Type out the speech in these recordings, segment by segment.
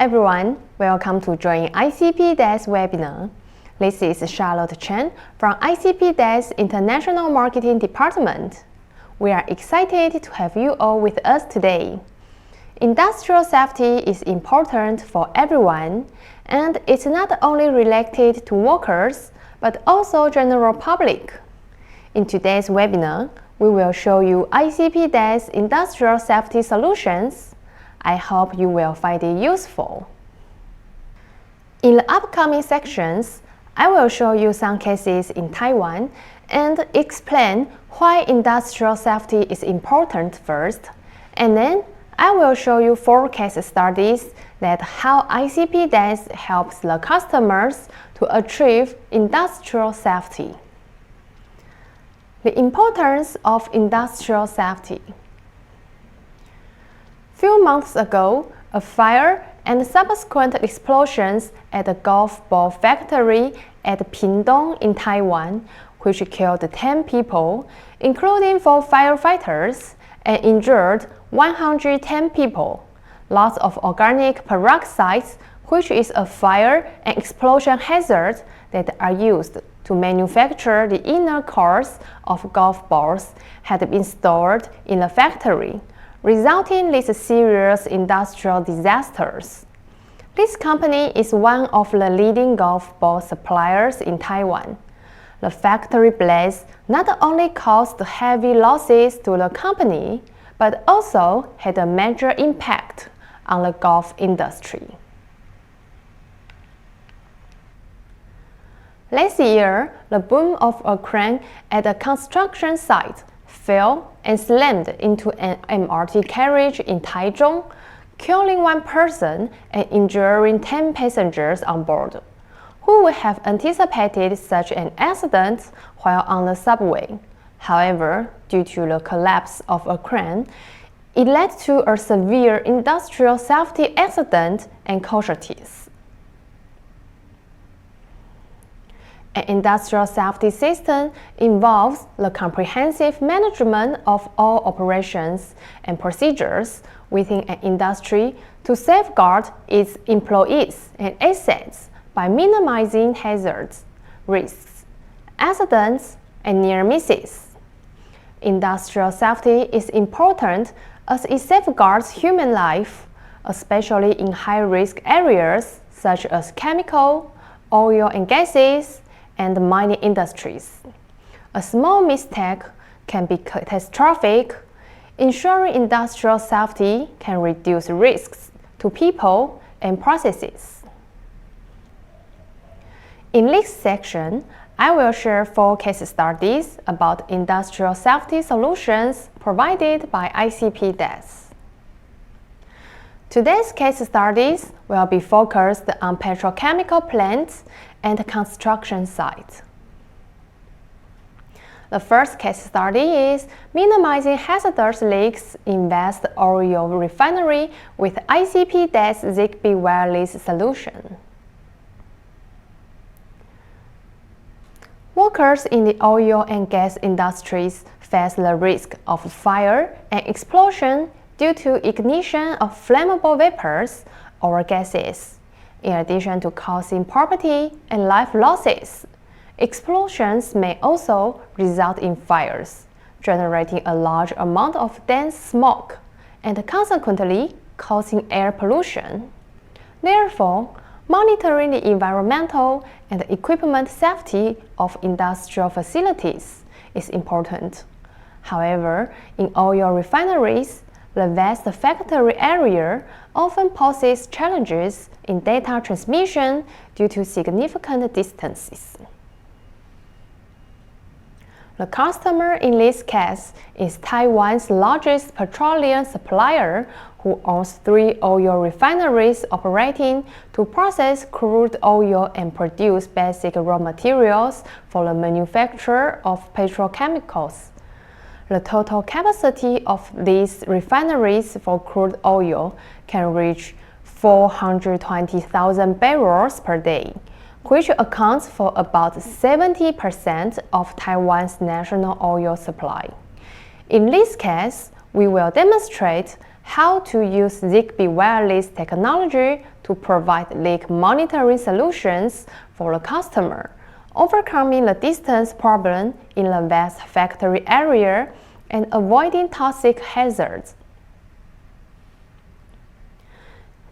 everyone, welcome to join ICP Dash webinar. This is Charlotte Chen from ICP Dash International Marketing Department. We are excited to have you all with us today. Industrial safety is important for everyone, and it's not only related to workers, but also general public. In today's webinar, we will show you ICP Dash industrial safety solutions. I hope you will find it useful. In the upcoming sections, I will show you some cases in Taiwan and explain why industrial safety is important first, and then I will show you 4 case studies that how ICP Dash helps the customers to achieve industrial safety. The importance of industrial safety. Few months ago, a fire and subsequent explosions at a golf ball factory at Pingdong in Taiwan, which killed 10 people, including 4 firefighters, and injured 110 people. Lots of organic peroxides, which is a fire and explosion hazard that are used to manufacture the inner cores of golf balls, had been stored in the factory, resulting in these serious industrial disasters. This company is one of the leading golf ball suppliers in Taiwan. The factory blaze not only caused heavy losses to the company, but also had a major impact on the golf industry. Last year, the boom of a crane at a construction site fell and slammed into an MRT carriage in Taichung, killing 1 person and injuring 10 passengers on board. Who would have anticipated such an accident while on the subway? However, due to the collapse of a crane, it led to a severe industrial safety accident and casualties. An industrial safety system involves the comprehensive management of all operations and procedures within an industry to safeguard its employees and assets by minimizing hazards, risks, accidents, and near misses. Industrial safety is important as it safeguards human life, especially in high-risk areas such as chemical, oil and gases, and mining industries. A small mistake can be catastrophic. Ensuring industrial safety can reduce risks to people and processes. In this section, I will share 4 case studies about industrial safety solutions provided by ICP Dash. Today's case studies will be focused on petrochemical plants and construction sites. The first case study is minimizing hazardous leaks in West Oil Refinery with ICP Dash ZigBee wireless solution. Workers in the oil and gas industries face the risk of fire and explosion due to ignition of flammable vapors or gases. In addition to causing property and life losses, explosions may also result in fires, generating a large amount of dense smoke and consequently causing air pollution. Therefore, monitoring the environmental and equipment safety of industrial facilities is important. However, in oil refineries, the vast factory area often poses challenges in data transmission due to significant distances. The customer in this case is Taiwan's largest petroleum supplier who owns 3 oil refineries operating to process crude oil and produce basic raw materials for the manufacture of petrochemicals. The total capacity of these refineries for crude oil can reach 420,000 barrels per day, which accounts for about 70% of Taiwan's national oil supply. In this case, we will demonstrate how to use ZigBee wireless technology to provide leak monitoring solutions for the customer, overcoming the distance problem in the vast factory area and avoiding toxic hazards.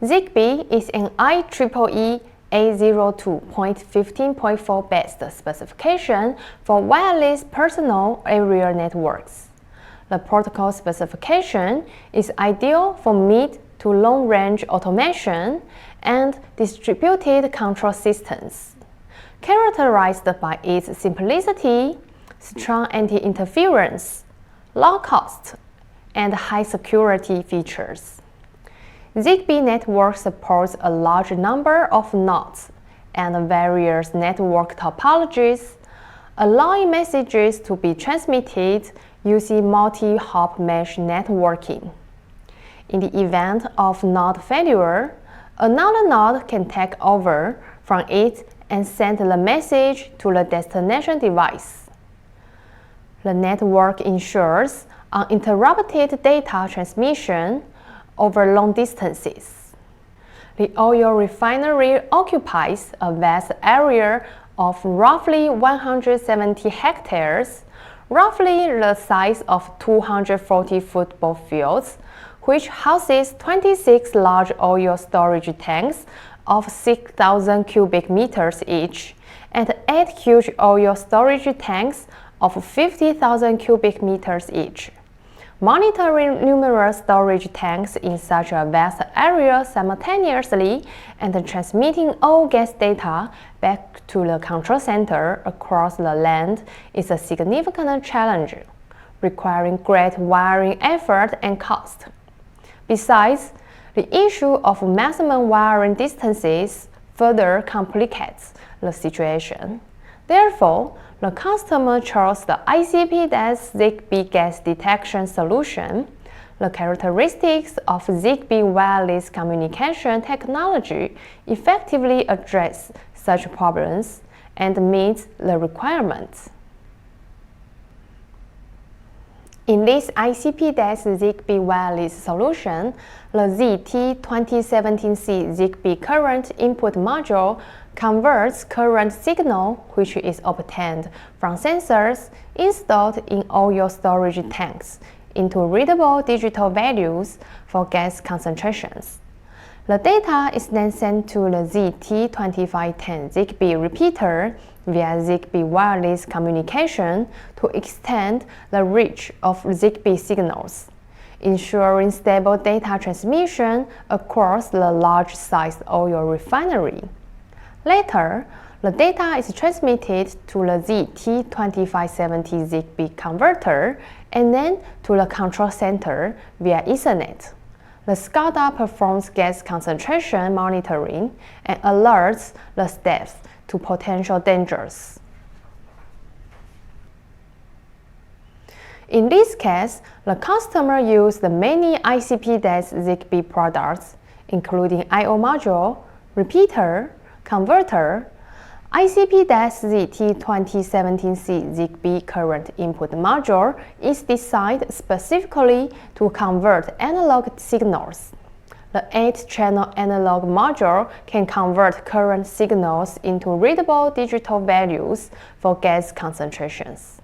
ZigBee is an IEEE 802.15.4 based specification for wireless personal area networks. The protocol specification is ideal for mid to long-range automation and distributed control systems, characterized by its simplicity, strong anti-interference, low cost, and high security features. ZigBee network supports a large number of nodes and various network topologies, allowing messages to be transmitted using multi-hop mesh networking. In the event of node failure, another node can take over from it and send the message to the destination device. The network ensures uninterrupted data transmission over long distances. The oil refinery occupies a vast area of roughly 170 hectares, roughly the size of 240 football fields, which houses 26 large oil storage tanks of 6,000 cubic meters each, and 8 huge oil storage tanks of 50,000 cubic meters each. Monitoring numerous storage tanks in such a vast area simultaneously and transmitting all gas data back to the control center across the land is a significant challenge, requiring great wiring effort and cost. Besides, the issue of maximum wiring distances further complicates the situation. Therefore, the customer chose the ICP-ZigBee gas detection solution. The characteristics of ZigBee wireless communication technology effectively address such problems and meet the requirements. In this ICP-ZigBee wireless solution, the ZT2017C ZigBee current input module converts current signal which is obtained from sensors installed in oil storage tanks into readable digital values for gas concentrations. The data is then sent to the ZT2510 ZigBee repeater via ZigBee wireless communication to extend the reach of ZigBee signals, ensuring stable data transmission across the large-sized oil refinery. Later, the data is transmitted to the ZT2570 ZigBee converter and then to the control center via Ethernet. The SCADA performs gas concentration monitoring and alerts the staff to potential dangers. In this case, the customer used many ICP-ZigBee products, including I/O module, repeater, converter, ICP-ZT2017C ZigBee current input module is designed specifically to convert analog signals. The 8-channel analog module can convert current signals into readable digital values for gas concentrations.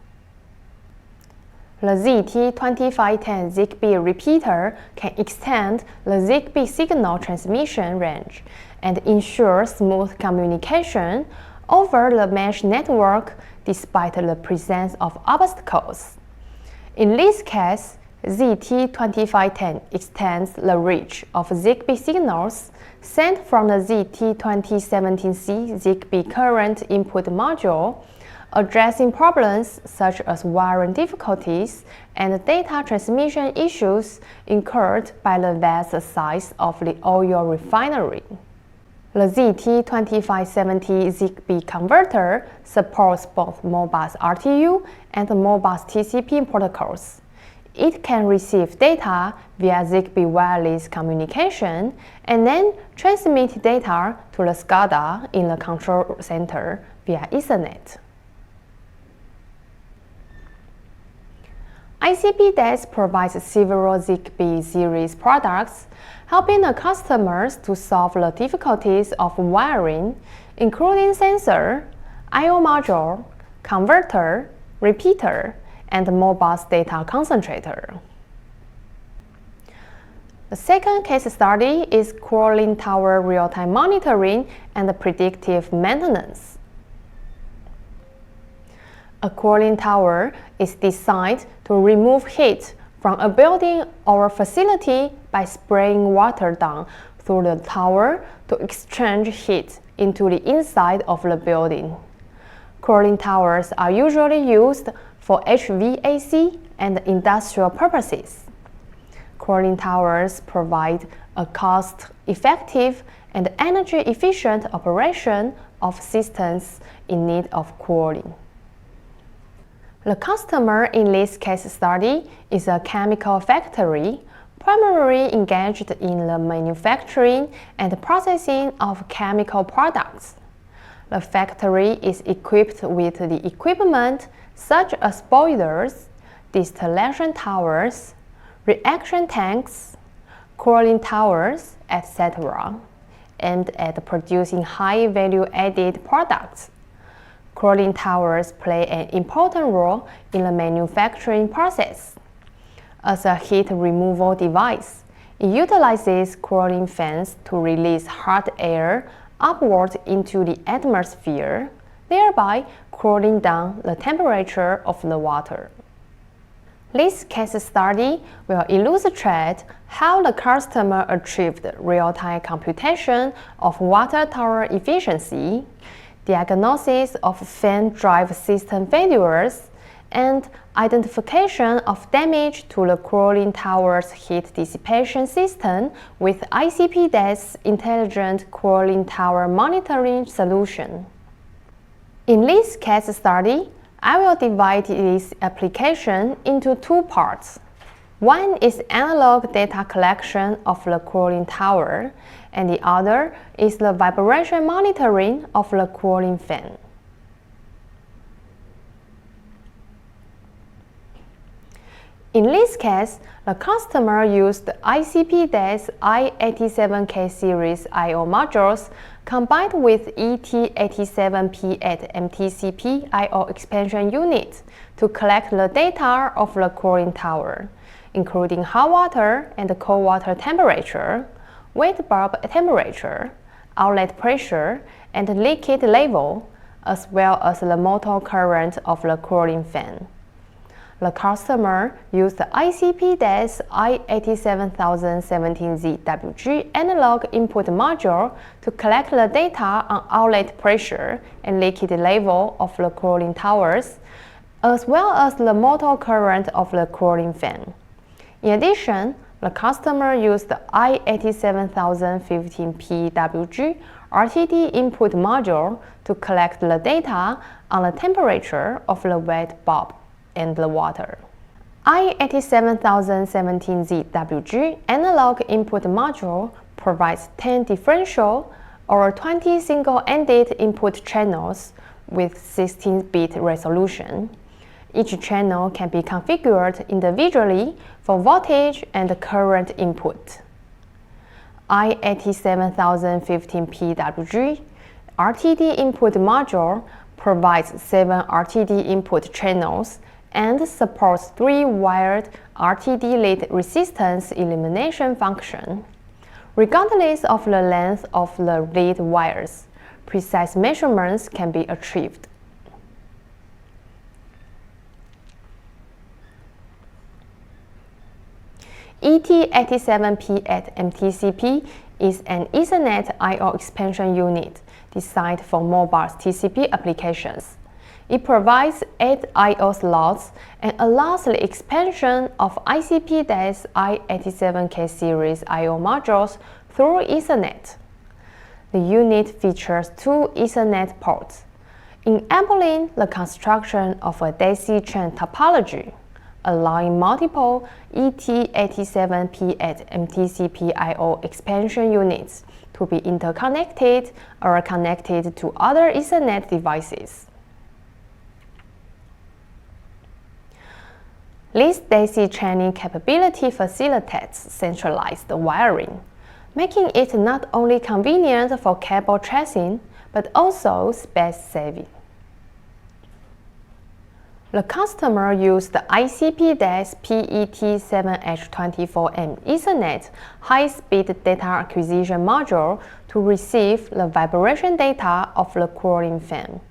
The ZT2510 ZigBee repeater can extend the ZigBee signal transmission range and ensure smooth communication over the mesh network despite the presence of obstacles. In this case, ZT2510 extends the reach of ZigBee signals sent from the ZT2017C ZigBee current input module, addressing problems such as wiring difficulties and data transmission issues incurred by the vast size of the oil refinery. The ZT2570 ZigBee converter supports both Modbus RTU and Modbus TCP protocols. It can receive data via ZigBee wireless communication and then transmit data to the SCADA in the control center via Ethernet. ICP DAS provides several ZigBee series products, helping the customers to solve the difficulties of wiring, including sensor, I/O module, converter, repeater, and mobile data concentrator. The second case study is cooling tower real-time monitoring and predictive maintenance. A cooling tower is designed to remove heat from a building or facility by spraying water down through the tower to exchange heat into the inside of the building. Cooling towers are usually used for HVAC and industrial purposes. Cooling towers provide a cost-effective and energy-efficient operation of systems in need of cooling. The customer in this case study is a chemical factory, primarily engaged in the manufacturing and processing of chemical products. The factory is equipped with the equipment such as boilers, distillation towers, reaction tanks, cooling towers, etc., aimed at producing high value-added products. Cooling towers play an important role in the manufacturing process. As a heat removal device, it utilizes cooling fans to release hot air upward into the atmosphere, thereby cooling down the temperature of the water. This case study will illustrate how the customer achieved real-time computation of water tower efficiency, diagnosis of fan drive system failures, and identification of damage to the cooling tower's heat dissipation system with ICP DAS Intelligent Cooling Tower Monitoring Solution. In this case study, I will divide this application into two parts. One is analog data collection of the cooling tower, and the other is the vibration monitoring of the cooling fan. In this case, the customer used ICP DAS i87K series I/O modules combined with ET87P8 MTCP I/O expansion unit to collect the data of the cooling tower, including hot water and cold water temperature, wet bulb temperature, outlet pressure, and liquid level, as well as the motor current of the cooling fan. The customer used the ICP DAS i87,017ZWG analog input module to collect the data on outlet pressure and liquid level of the cooling towers, as well as the motor current of the cooling fan. In addition, the customer used the i87,015PWG RTD input module to collect the data on the temperature of the wet bulb and the water. i87,017ZWG analog input module provides 10 differential or 20 single-ended input channels with 16-bit resolution. Each channel can be configured individually for voltage and current input. i87,015PWG RTD input module provides 7 RTD input channels and supports 3 wired RTD lead resistance elimination function. Regardless of the length of the lead wires, precise measurements can be achieved. ET87P8 MTCP is an Ethernet I/O expansion unit designed for mobile TCP applications. It provides 8 I/O slots and allows the expansion of ICP DAS i87K series I/O modules through Ethernet. The unit features 2 Ethernet ports, enabling the construction of a daisy chain topology, allowing multiple ET87P8 MTCP I/O expansion units to be interconnected or connected to other Ethernet devices. This daisy chaining capability facilitates centralized wiring, making it not only convenient for cable tracing, but also space-saving. The customer used the ICP-DAS PET7H24M Ethernet high-speed data acquisition module to receive the vibration data of the cooling fan.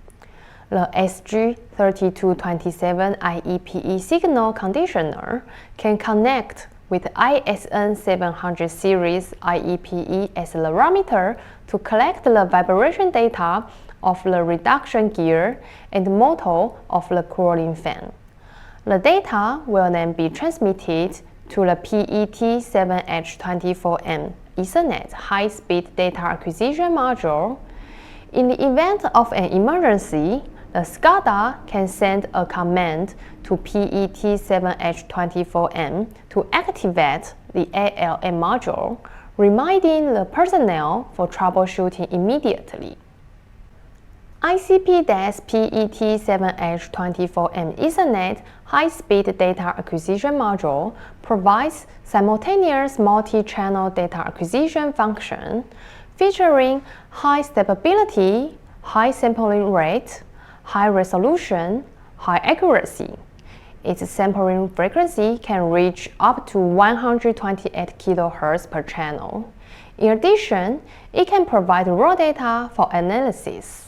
The SG3227 IEPE signal conditioner can connect with ISN700 series IEPE accelerometer to collect the vibration data of the reduction gear and motor of the cooling fan. The data will then be transmitted to the PET7H24M Ethernet high-speed data acquisition module. In the event of an emergency, the SCADA can send a command to PET7H24M to activate the ALM module, reminding the personnel for troubleshooting immediately. ICP-DAS PET7H24M Ethernet high-speed data acquisition module provides simultaneous multi-channel data acquisition function, featuring high stability, high sampling rate, high resolution, high accuracy. Its sampling frequency can reach up to 128 kHz per channel. In addition, it can provide raw data for analysis.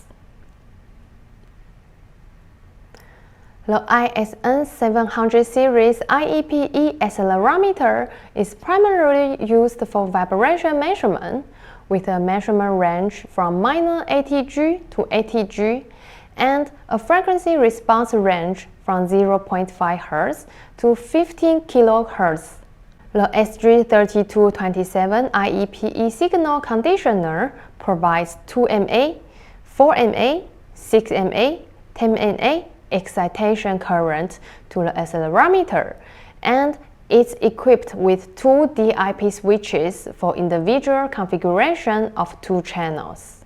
The ISN700 series IEPE accelerometer is primarily used for vibration measurement, with a measurement range from minor 80 G to 80 G and a frequency response range from 0.5 Hz to 15 kHz. The SG3227 IEPE signal conditioner provides 2 mA, 4 mA, 6 mA, 10 mA excitation current to the accelerometer, and it's equipped with 2 DIP switches for individual configuration of 2 channels.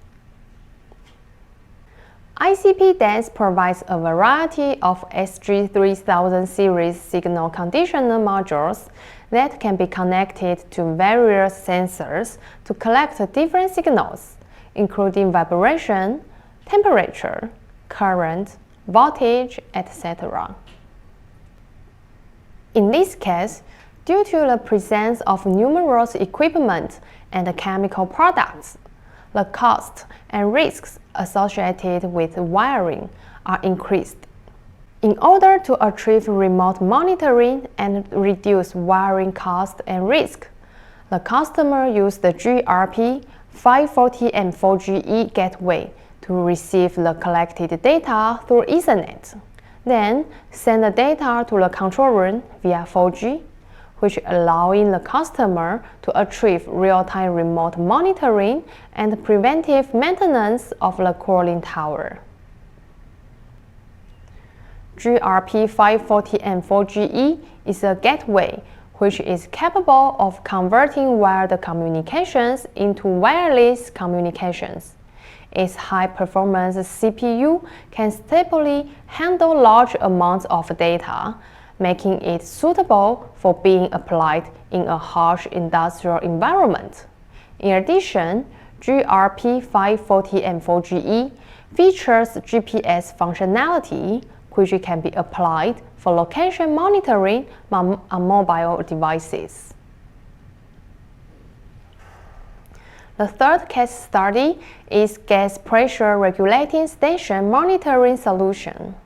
ICP-DAS provides a variety of SG3000 series signal conditioner modules that can be connected to various sensors to collect different signals, including vibration, temperature, current, voltage, etc. In this case, due to the presence of numerous equipment and chemical products, the costs and risks associated with wiring are increased. In order to achieve remote monitoring and reduce wiring cost and risk, the customer used the GRP540M4GE gateway to receive the collected data through Ethernet, then send the data to the control room via 4G, which allowing the customer to achieve real-time remote monitoring and preventive maintenance of the cooling tower. GRP540M4GE is a gateway which is capable of converting wired communications into wireless communications. Its high-performance CPU can stably handle large amounts of data, making it suitable for being applied in a harsh industrial environment. In addition, GRP540M4GE features GPS functionality, which can be applied for location monitoring on mobile devices. The third case study is gas pressure regulating station monitoring solution.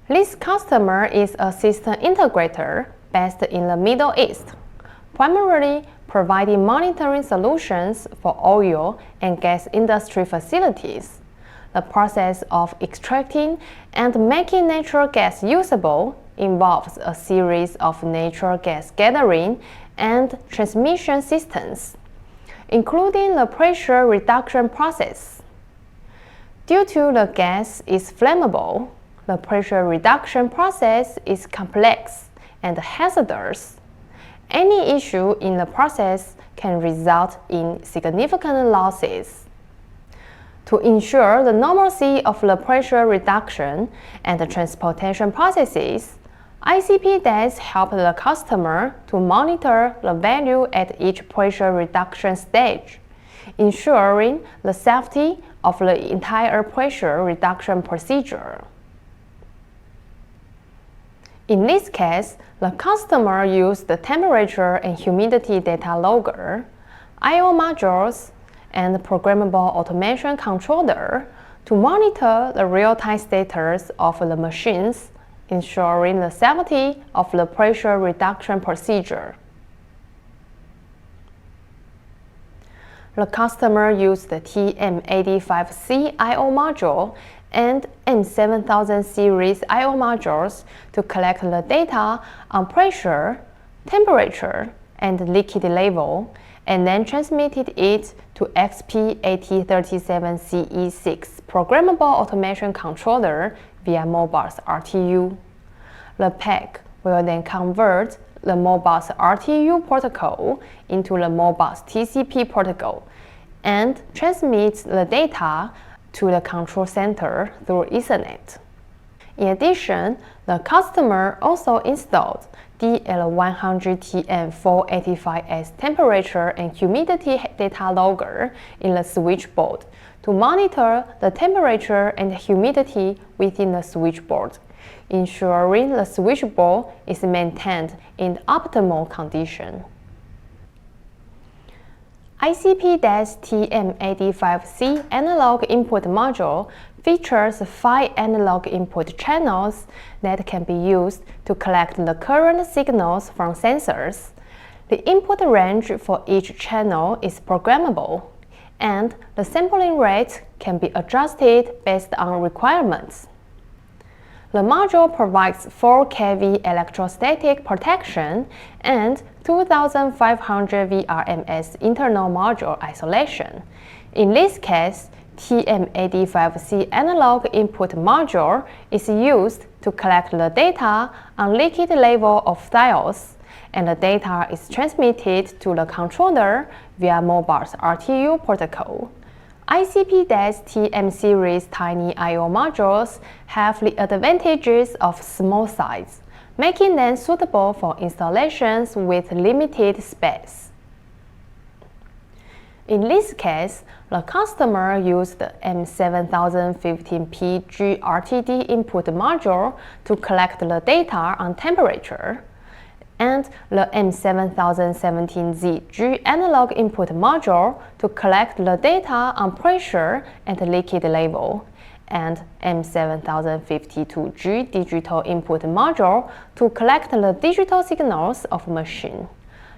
This customer is a system integrator based in the Middle East, primarily providing monitoring solutions for oil and gas industry facilities. The process of extracting and making natural gas usable involves a series of natural gas gathering and transmission systems, including the pressure reduction process. Due to the gas is flammable, the pressure reduction process is complex and hazardous. Any issue in the process can result in significant losses. To ensure the normalcy of the pressure reduction and the transportation processes, ICP DAS help the customer to monitor the value at each pressure reduction stage, ensuring the safety of the entire pressure reduction procedure. In this case, the customer used the temperature and humidity data logger, I/O modules, and programmable automation controller to monitor the real-time status of the machines, ensuring the safety of the pressure reduction procedure. The customer used the TM85C I/O module and M7000 series I/O modules to collect the data on pressure, temperature, and liquid level, and then transmitted it to XP8037CE6 programmable automation controller via Modbus RTU. The pack will then convert the Modbus RTU protocol into the Modbus TCP protocol and transmit the data to the control center through Ethernet. In addition, the customer also installed DL100TM485S temperature and humidity data logger in the switchboard to monitor the temperature and humidity within the switchboard, ensuring the switchboard is maintained in optimal condition. ICP DAS TM85C analog input module features 5 analog input channels that can be used to collect the current signals from sensors. The input range for each channel is programmable, and the sampling rate can be adjusted based on requirements. The module provides 4 kV electrostatic protection and 2500 VRMS internal module isolation. In this case, TM85C analog input module is used to collect the data on liquid level of diodes, and the data is transmitted to the controller via Modbus RTU protocol. ICP DAS TM series tiny I/O modules have the advantages of small size, making them suitable for installations with limited space. In this case, the customer used the M7015P GRTD input module to collect the data on temperature, and the M7017Z analog input module to collect the data on pressure and liquid level, and M7052G digital input module to collect the digital signals of machine.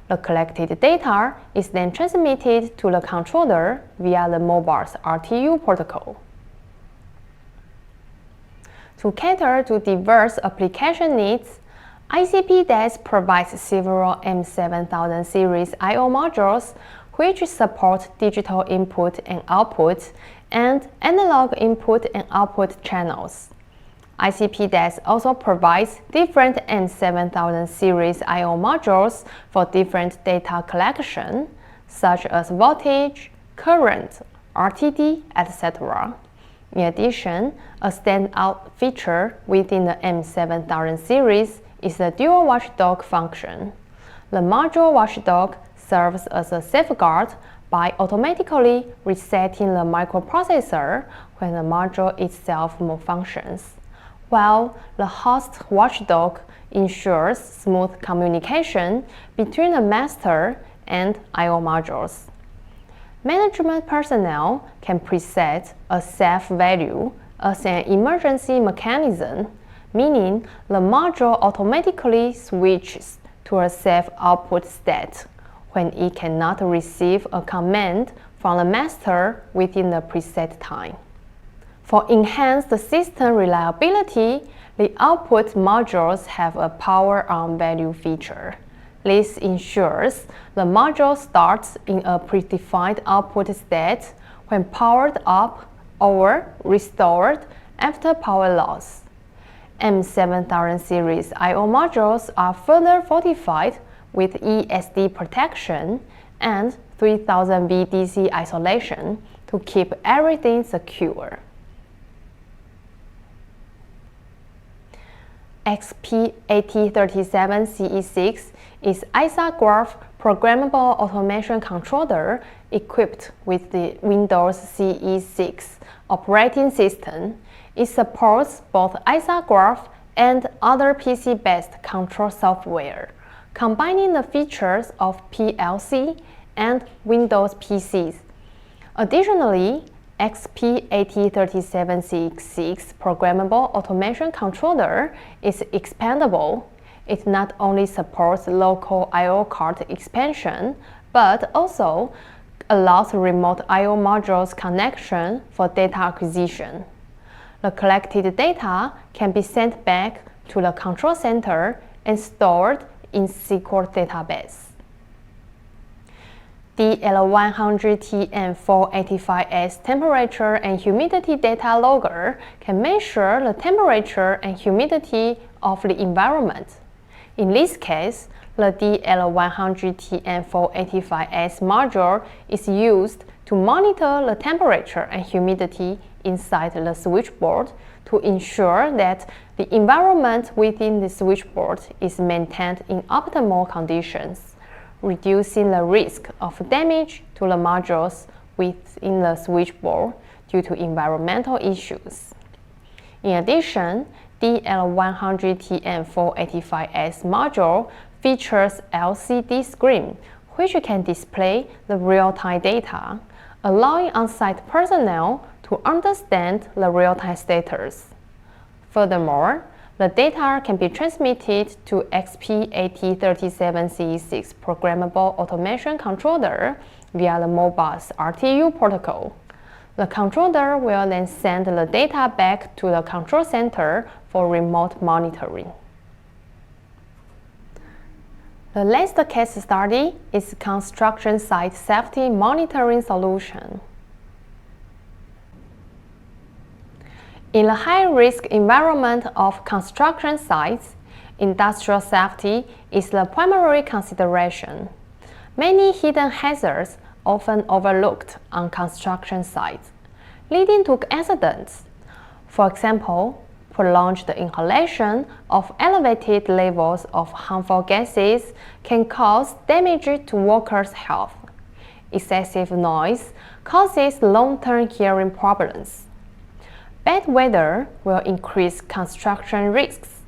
The collected data is then transmitted to the controller via the Modbus RTU protocol. To cater to diverse application needs, ICP DAS provides several M7000 series I/O modules which support digital input and output and analog input and output channels. ICP DAS also provides different M7000 series I/O modules for different data collection, such as voltage, current, RTD, etc. In addition, a standout feature within the M7000 series is the dual watchdog function. The module watchdog serves as a safeguard by automatically resetting the microprocessor when the module itself malfunctions, while the host watchdog ensures smooth communication between the master and I/O modules. Management personnel can preset a safe value as an emergency mechanism, meaning the module automatically switches to a safe output state when it cannot receive a command from the master within the preset time. For enhanced system reliability, the output modules have a power on value feature. This ensures the module starts in a predefined output state when powered up or restored after power loss. M7000 series I/O modules are further fortified with ESD protection and 3000 VDC isolation to keep everything secure. XP8037CE6 is ISA-graph programmable automation controller equipped with the Windows CE6 operating system. It supports both ISA-graph and other PC-based control software, combining the features of PLC and Windows PCs. Additionally, XP8037CE6 programmable automation controller is expandable. It not only supports local I/O card expansion, but also allows remote I/O modules connection for data acquisition. The collected data can be sent back to the control center and stored in SQL database. The L100TN485S temperature and humidity data logger can measure the temperature and humidity of the environment. In this case, the DL100TN485S module is used to monitor the temperature and humidity inside the switchboard to ensure that the environment within the switchboard is maintained in optimal conditions, reducing the risk of damage to the modules within the switchboard due to environmental issues. In addition, the L100TN485S module features LCD screen, which can display the real-time data, allowing on-site personnel to understand the real-time status. Furthermore, the data can be transmitted to XP8037CE6 programmable automation controller via the Modbus RTU protocol. The controller will then send the data back to the control center for remote monitoring. The last case study is construction site safety monitoring solution. In the high-risk environment of construction sites, industrial safety is the primary consideration. Many hidden hazards often overlooked on construction sites, leading to accidents. For example, prolonged inhalation of elevated levels of harmful gases can cause damage to workers' health. Excessive noise causes long-term hearing problems. Bad weather will increase construction risks,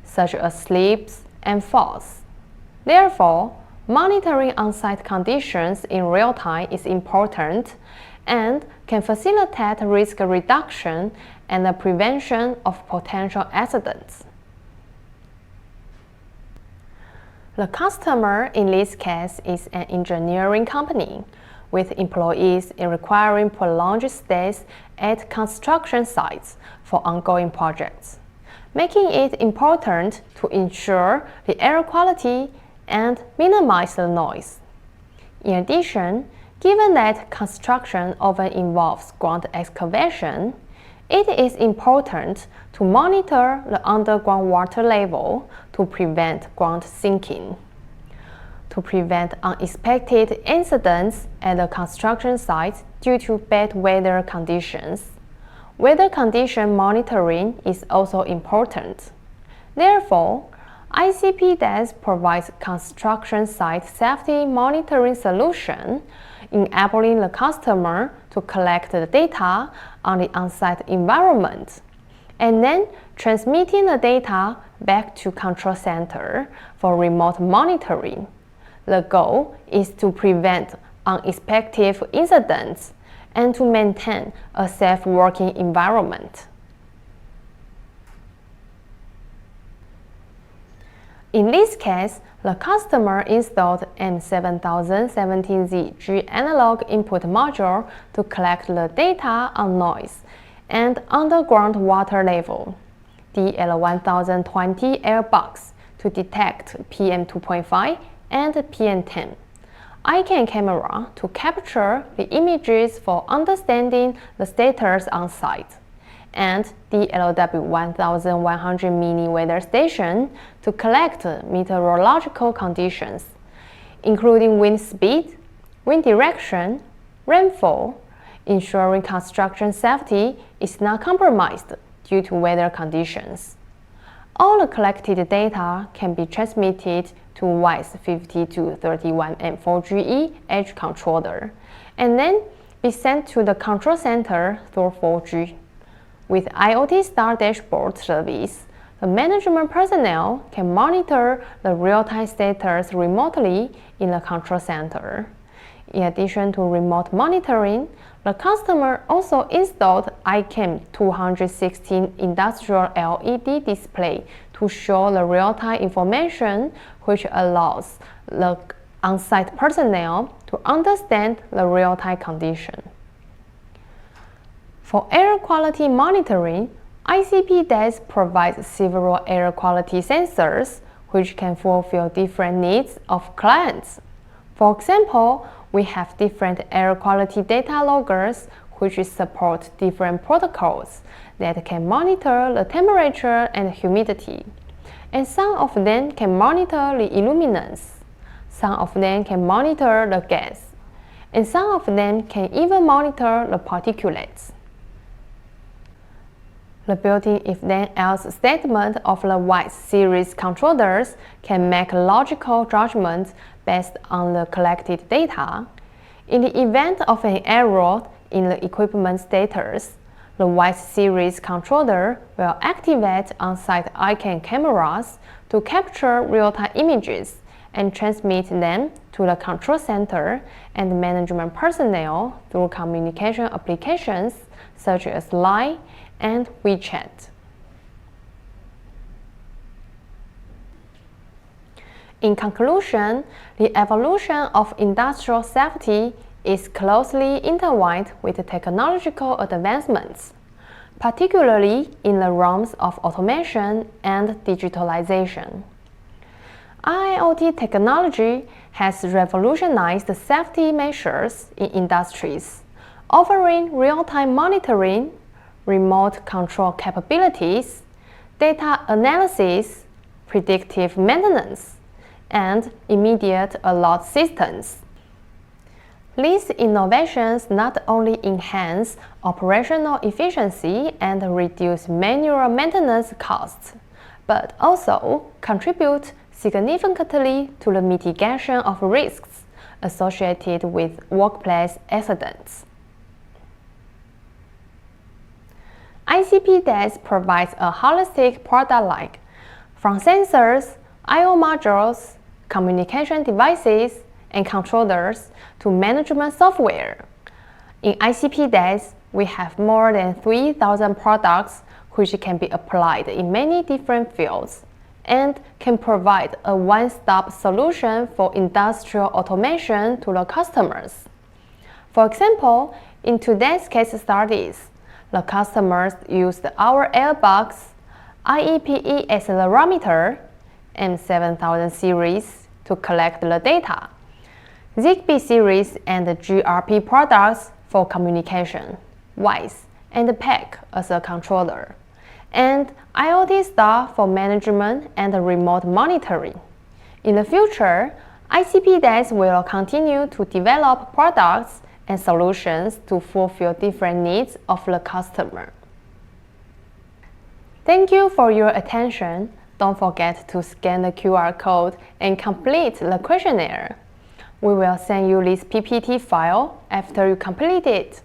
such as slips and falls. Therefore, monitoring on-site conditions in real time is important and can facilitate risk reduction and the prevention of potential accidents. The customer in this case is an engineering company, with employees requiring prolonged stays at construction sites for ongoing projects, making it important to ensure the air quality and minimize the noise. In addition, given that construction often involves ground excavation, it is important to monitor the underground water level to prevent ground sinking. To prevent unexpected incidents at the construction site due to bad weather conditions, weather condition monitoring is also important. Therefore, ICP DAS provides construction site safety monitoring solution, enabling the customer to collect the data on the on-site environment, and then transmitting the data back to control center for remote monitoring. The goal is to prevent unexpected incidents and to maintain a safe working environment. In this case, the customer installed M7017Z analog input module to collect the data on noise and underground water level, the L1020 airbox to detect PM2.5 and PM10, ICANN camera to capture the images for understanding the status on site, and the LW1100 mini weather station to collect meteorological conditions, including wind speed, wind direction, rainfall, ensuring construction safety is not compromised due to weather conditions. All the collected data can be transmitted to WISE 5231M4GE edge controller, and then be sent to the control center through 4G. With IoT Star Dashboard service, the management personnel can monitor the real-time status remotely in the control center. In addition to remote monitoring, the customer also installed ICAM 216 industrial LED display to show the real-time information, which allows the on-site personnel to understand the real-time condition. For air quality monitoring, ICP DAS provides several air quality sensors which can fulfill different needs of clients. For example, we have different air quality data loggers which support different protocols that can monitor the temperature and humidity. And some of them can monitor the illuminance. Some of them can monitor the gas. And some of them can even monitor the particulates. The built-in if-then-else statement of the WISE series controllers can make logical judgments based on the collected data. In the event of an error in the equipment status, the WISE series controller will activate on-site ICAM cameras to capture real-time images and transmit them to the control center and management personnel through communication applications such as Line and WeChat. In conclusion, the evolution of industrial safety is closely intertwined with technological advancements, particularly in the realms of automation and digitalization. IoT technology has revolutionized safety measures in industries, offering real-time monitoring, remote control capabilities, data analysis, predictive maintenance, and immediate alert systems. These innovations not only enhance operational efficiency and reduce manual maintenance costs, but also contribute significantly to the mitigation of risks associated with workplace accidents. ICP DAS provides a holistic product line, from sensors, I/O modules, communication devices, and controllers to management software. In ICP DAS, we have more than 3,000 products which can be applied in many different fields and can provide a one-stop solution for industrial automation to the customers. For example, in today's case studies, the customers used our Airbox, IEPE accelerometer, M7000 series to collect the data, ZigBee series and GRP products for communication, WISE and PEC as a controller, and IoT Star for management and remote monitoring. In the future, ICP DAS will continue to develop products and solutions to fulfill different needs of the customer. Thank you for your attention. Don't forget to scan the QR code and complete the questionnaire. We will send you this PPT file after you complete it.